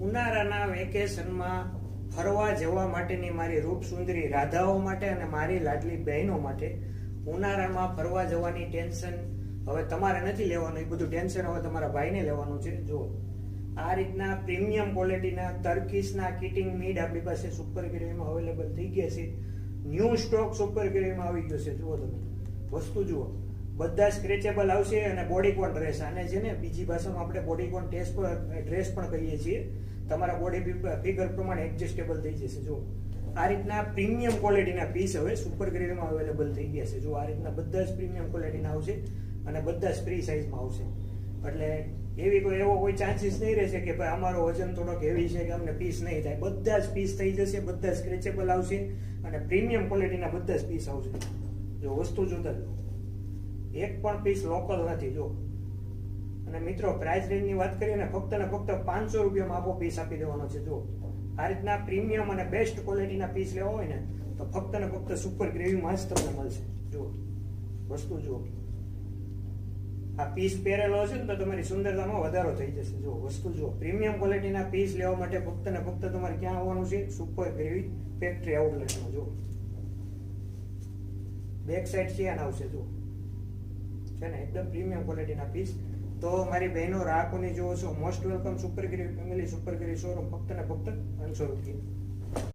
ઉનાળાના વેકેશનમાં ફરવા જવા માટેની મારી રૂપસુંદરી રાધાઓ માટે અને મારી લાડલી બહેનો માટે ઉનાળામાં ફરવા જવાની ટેન્શન હવે તમારે નથી લેવાનું, એ બધું ટેન્શન હવે તમારા ભાઈને લેવાનું છે. જો આ રીતના પ્રીમિયમ ક્વોલિટીના ટર્કીશના કિટિંગ મીડ આપણી પાસે સુપર ગ્રેવીમાં અવેલેબલ થઈ ગયા છે. ન્યૂ સ્ટોક સુપર ગ્રેવીમાં આવી ગયો છે. જુઓ તમે વસ્તુ જુઓ, બધા સ્ક્રેચેબલ આવશે અને બોડીકોન ડ્રેસ. આને છે ને બીજી ભાષામાં આપણે બોડીકોન ડ્રેસ પણ કહીએ છીએ. તમારા બોડી ફિગર પ્રમાણે એડજસ્ટેબલ થઈ જશે. જો આ રીતના પ્રીમિયમ ક્વોલિટીના પીસ હવે સુપર ગ્રેડમાં અવેલેબલ થઈ ગયા છે. જો આ રીતના બધા જ પ્રીમિયમ ક્વોલિટીના આવશે અને બધા જ ફ્રી સાઇઝમાં આવશે. એટલે એવો કોઈ ચાન્સીસ નહીં રહેશે કે ભાઈ અમારો વજન થોડોક હેવી છે કે અમને પીસ નહીં થાય. બધા જ પીસ થઈ જશે, બધા સ્ક્રેચેબલ આવશે અને પ્રીમિયમ ક્વોલિટીના બધા જ પીસ આવશે. જો વસ્તુ જોતા એક પણ પીસ લોકલ નથી. જો અને મિત્રો પ્રાઇસ રેન્જની વાત કરીએ ને ફક્ત ને ફક્ત 500 રૂપિયામાં આપો પીસ આપી દેવાનો છે. જો આ રીતના પ્રીમિયમ અને બેસ્ટ ક્વોલિટીના પીસ લેવા હોય ને તો ફક્ત ને ફક્ત સુપર ગ્રેવીમાં જ તમને મળશે. જો વસ્તુ જુઓ, આ પીસ પહેરેલો હશે ને તો તમારી સુંદરતામાં વધારો થઈ જશે. જો વસ્તુ જુઓ, પ્રીમિયમ ક્વોલિટીના પીસ લેવા માટે ફક્ત ને ફક્ત તમારે ક્યાં આવવાનું છે? સુપર ગ્રેવી ફેક્ટરી આઉટલેટમાં. જો બેક સાઈડ ચેન આવશે. જો છે ને એકદમ પ્રીમિયમ ક્વોલિટીના પીસ. તો મારી બહેનો રાહકોની જોવો છો, most welcome super gravy family, super gravy showroom, ફક્ત ને ફક્ત 500 રૂપિયા.